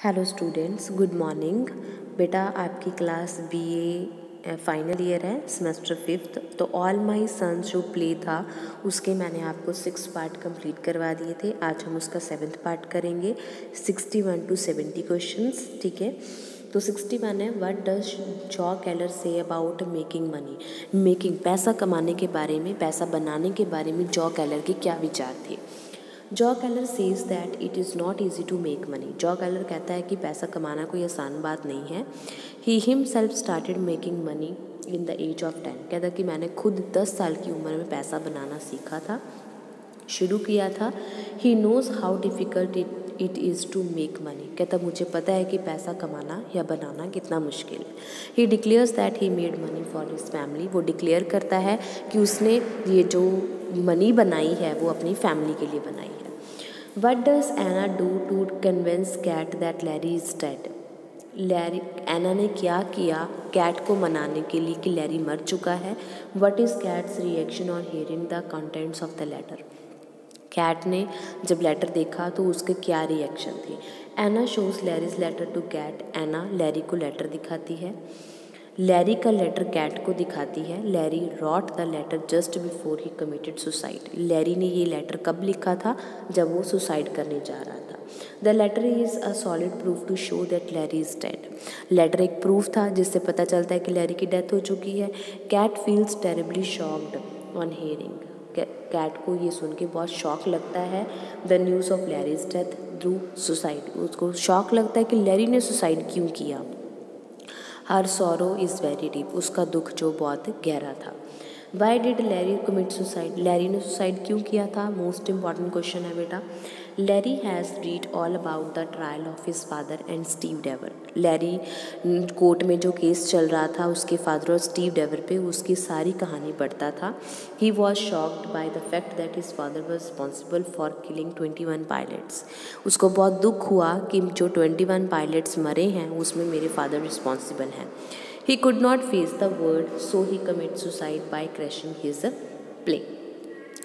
Hello students, good morning. बेटा आपकी class BA final year है, सेमेस्टर 5th। तो ऑल माई सन्स जो प्ले था उसके मैंने आपको 6 पार्ट कंप्लीट करवा दिए थे। आज हम उसका 7th पार्ट करेंगे, 61 to 70 क्वेश्चंस। ठीक है, तो 61 है, what does Joe Keller say about making money. Making, पैसा कमाने के बारे में, पैसा बनाने के बारे में जॉ केलर के क्या विचार थे। Joe Keller says that it is not easy to make money. Joe Keller कहता है कि पैसा कमाना कोई आसान बात नहीं है। He himself started making money in the age of 10। कहता कि मैंने खुद 10 साल की उम्र में पैसा बनाना सीखा था, शुरू किया था। He knows how difficult it is to make money. कहता मुझे पता है कि पैसा कमाना या बनाना कितना मुश्किल है। He declares that he made money for his family. वो डिक्लेयर करता है कि उसने ये जो मनी बनाई है वो अपनी फैमिली के लिए बनाई है। What does Anna do to convince Cat that Larry is dead? एना ने क्या किया कैट को मनाने के लिए कि लैरी मर चुका है। What is Cat's reaction on hearing the contents of the letter? Kate ने जब लेटर देखा तो उसके क्या रिएक्शन थे। Ann shows Larry's letter to Kate. Ann Larry को लेटर दिखाती है। लैरी का लेटर कैट को दिखाती है। Larry wrote the letter just before he committed suicide. Larry ने ये लेटर कब लिखा था? जब वो सुसाइड करने जा रहा था। The letter is a solid proof to show that Larry is dead. Letter एक प्रूफ था जिससे पता चलता है कि लैरी की डेथ हो चुकी है। Kate feels terribly shocked on hearing. Kate को ये सुन के बहुत शॉक लगता है the news of Larry's death through suicide. उसको शॉक लगता है कि लैरी ने सुसाइड क्यों किया। Her sorrow is very deep. उसका दुख जो बहुत गहरा था। Why did Larry commit suicide. Larry ने सुसाइड क्यों किया था? मोस्ट इम्पॉर्टेंट क्वेश्चन है बेटा। Larry has read all about the trial of his father and Steve Deever. Larry court में जो केस चल रहा था उसके फादर और स्टीव डेवर पे, उसकी सारी कहानी पढ़ता था। He was shocked by the fact that his father was responsible for killing 21 pilots. उसको बहुत दुख हुआ कि जो 21 पायलट्स मरे हैं उसमें मेरे फादर रिस्पॉन्सिबल हैं। He could not face the world, so he committed suicide by crashing his plane.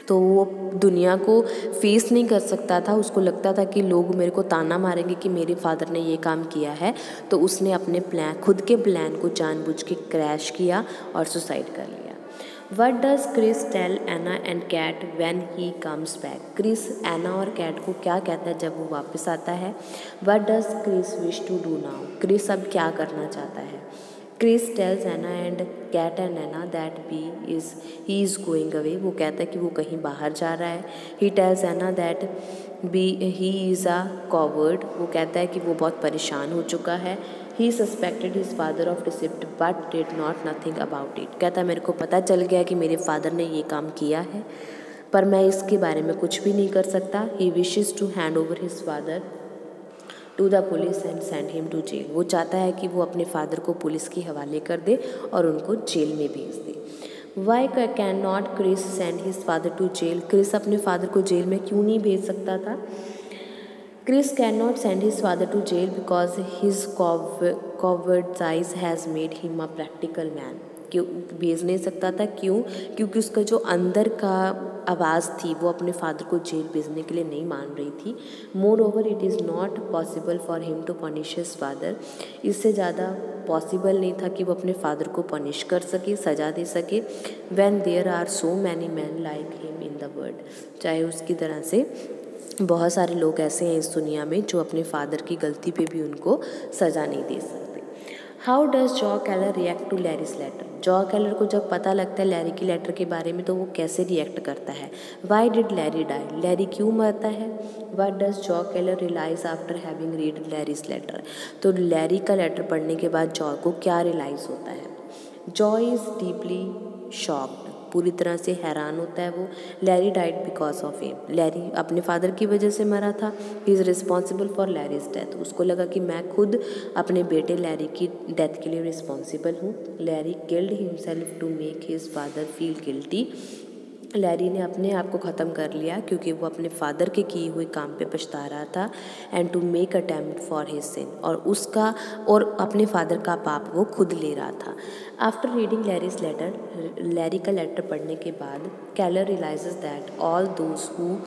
तो वो दुनिया को फेस नहीं कर सकता था। उसको लगता था कि लोग मेरे को ताना मारेंगे कि मेरे फादर ने ये काम किया है, तो उसने अपने खुद के प्लान को जानबूझ के क्रैश किया और सुसाइड कर लिया। What does Chris tell Anna and Cat when he comes back? Chris Ann और कैट को क्या कहता है जब वो वापस आता है? What does Chris wish to do now? Chris अब क्या करना चाहता है? Chris tells Anna and Kate and Anna that he is going away. वो कहता है कि वो कहीं बाहर जा रहा है। He tells Anna that he is a coward. वो कहता है कि वो बहुत परेशान हो चुका है। He suspected his father of deceit but did not nothing about it. कहता है मेरे को पता चल गया कि मेरे फादर ने ये काम किया है, पर मैं इसके बारे में कुछ भी नहीं कर सकता। He wishes to hand over his father to the police and send him to jail. वो चाहता है कि वो अपने फादर को पुलिस के हवाले कर दे और उनको जेल में भेज दे। Why can not Chris send his father to jail. Chris अपने फादर को जेल में क्यों नहीं भेज सकता था? Chris can not send his father to jail because his cowardice has made him a practical man. क्यों भेज नहीं सकता था? क्यों? क्योंकि उसका जो अंदर का आवाज़ थी वो अपने फादर को जेल भेजने के लिए नहीं मान रही थी। Moreover it is not possible for him to punish his father. इससे ज़्यादा पॉसिबल नहीं था कि वो अपने फादर को पनिश कर सके, सज़ा दे सके। When there are so many man like him in the world. चाहे उसकी तरह से बहुत सारे लोग ऐसे हैं इस दुनिया में जो अपने फादर की गलती पे भी उनको सज़ा नहीं दे सकते। How does Joe Keller react to Larry's letter. Joe Keller को जब पता लगता है लैरी की लेटर के बारे में तो वो कैसे रिएक्ट करता है? Why did Larry die. Larry क्यों मरता है? What does Joe Keller realise after having read Larry's letter. तो लैरी का लेटर पढ़ने के बाद जॉ को क्या रियलाइज़ होता है? Joe is deeply shocked. पूरी तरह से हैरान होता है वो। Larry died because of him. Larry अपने फादर की वजह से मरा था। He is responsible for Larry's death. उसको लगा कि मैं खुद अपने बेटे लैरी की डेथ के लिए रिस्पॉन्सिबल हूँ। Larry killed himself to make his father feel guilty. Larry ने अपने आप को ख़त्म कर लिया क्योंकि वो अपने फादर के किए हुए काम पे पछता रहा था and to make attempt for his sin, और अपने फादर का पाप वो खुद ले रहा था। After reading Larry's letter, Larry का लेटर पढ़ने के बाद Keller realizes that all those who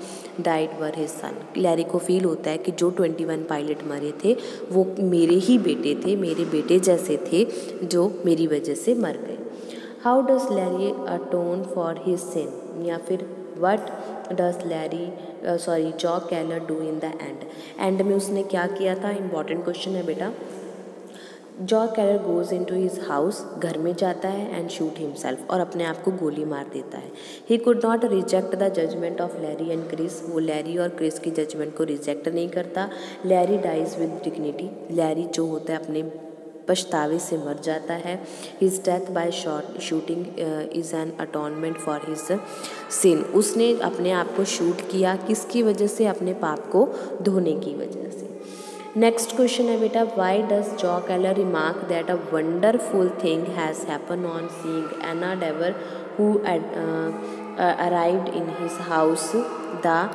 died were his son. Larry को फील होता है कि जो 21 पायलट मरे थे वो मेरे ही बेटे थे, मेरे बेटे जैसे थे जो मेरी वजह से मर गए। How does Larry atone for his sin, या फिर what does Joe Keller do in the end में उसने क्या किया था, इम्पॉर्टेंट क्वेश्चन है बेटा। Joe Keller goes in to his house, घर में जाता है एंड शूट हिमसेल्फ, और अपने आप को गोली मार देता है। He could not reject the judgement of Larry and Chris, वो लैरी और क्रिस की जजमेंट को रिजेक्ट नहीं करता। Larry dies with dignity, Larry जो होता है अपने पछतावे से मर जाता है। His death by shooting is an atonement for his sin, उसने अपने आप को शूट किया किसकी वजह से, अपने पाप को धोने की वजह से। नेक्स्ट क्वेश्चन है बेटा, why does Joe Keller remark that a wonderful thing has happen on seeing Ann Deever who arrived in his house the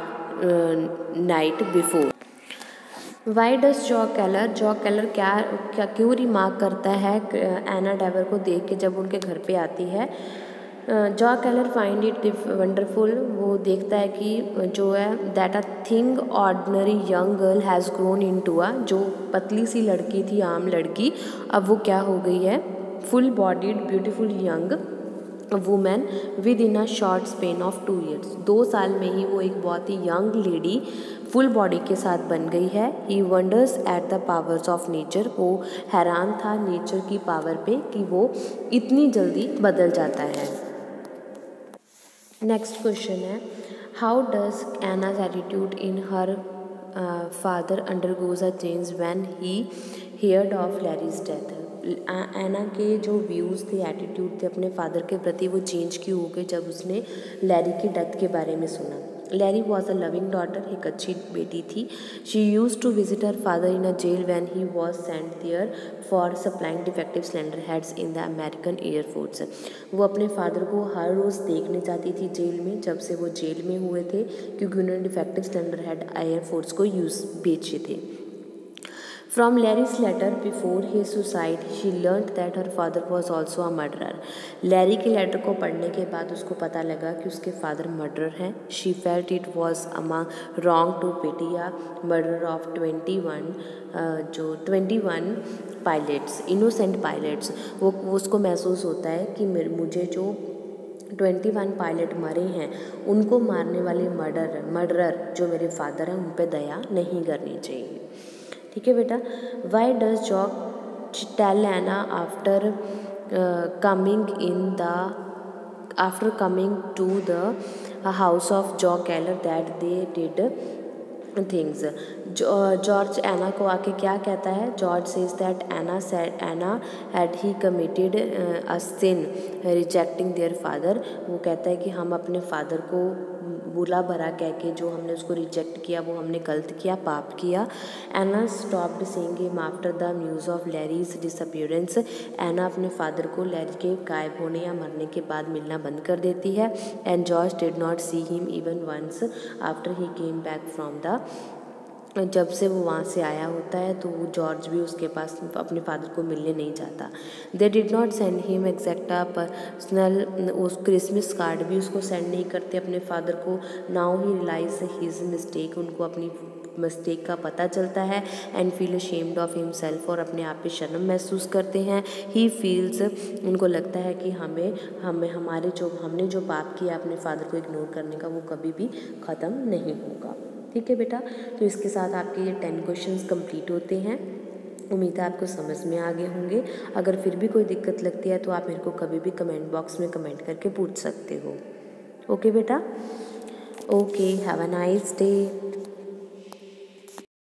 night before. Why does Joe Keller क्या क्यों रिमार्क करता है एना डेवर को देख के जब उनके घर पे आती है। Jaw Keller find it wonderful, वो देखता है कि जो है that a thing ordinary young girl has grown into a, जो पतली सी लड़की थी, आम लड़की, अब वो क्या हो गई है, full bodied beautiful young women with in a short span of 2 years। 2 साल में ही वो एक बहुत ही यंग लेडी फुल बॉडी के साथ बन गई है। He wonders at the powers of nature, वो हैरान था नेचर की पावर पे कि वो इतनी जल्दी बदल जाता है। नेक्स्ट क्वेश्चन है, how does Ann's attitude in her father undergoes a change when he heard of Larry's death. Ann के जो व्यूज़ थे, एटीट्यूड थे अपने फादर के प्रति, वो चेंज क्यों हो गए जब उसने लैरी की डेथ के बारे में सुना। Larry was a loving daughter, एक अच्छी बेटी थी। She use to visit her father in a jail when he was sent there for supplying defective cylinder heads in the American air force. वो अपने फादर को हर रोज़ देखने जाती थी जेल में, जब से वो जेल में हुए थे, क्योंकि उन्होंने डिफेक्टिव सिलेंडर हेड एयरफोर्स को बेचे थे। From Larry's letter before his suicide, she learned that her father was also a murderer. Larry के लेटर को पढ़ने के बाद उसको पता लगा कि उसके फादर मर्डरर हैं। She felt it was wrong to pity a murderer of 21 pilots, innocent pilots. वो उसको महसूस होता है कि मुझे जो 21 पायलट मरे हैं उनको मारने वाले मर्डरर जो मेरे फादर हैं उन पर दया नहीं करनी चाहिए। ठीक है बेटा। Why does Joe tell Ann after coming to the house of Joe Keller that they did things. George Ann को आके क्या कहता है, George says that Ann had he committed a sin rejecting their father. वो कहता है कि हम अपने फादर को बुरा भरा कह के जो हमने उसको रिजेक्ट किया वो हमने गलत किया, पाप किया। Ann stopped seeing him after the news of Larry's disappearance. Ann अपने फादर को लैरी के गायब होने या मरने के बाद मिलना बंद कर देती है। And George did not see him even once after he came back from the, जब से वो वहाँ से आया होता है तो वो जॉर्ज भी उसके पास अपने फादर को मिलने नहीं जाता। They did not send him exact personal, उस क्रिसमस कार्ड भी उसको सेंड नहीं करते अपने फादर को। Now he realize his mistake, उनको अपनी मिस्टेक का पता चलता है। And feel ashamed of himself, और अपने आप पे शर्म महसूस करते हैं। ही फील्स, उनको लगता है कि हमने जो पाप किया अपने फादर को इग्नोर करने का वो कभी भी ख़त्म नहीं होगा। ठीक है बेटा, तो इसके साथ आपके ये 10 क्वेश्चंस कंप्लीट होते हैं। उम्मीद है आपको समझ में आ गए होंगे। अगर फिर भी कोई दिक्कत लगती है तो आप मेरे को कभी भी कमेंट बॉक्स में कमेंट करके पूछ सकते हो। ओके बेटा, okay, have a nice day.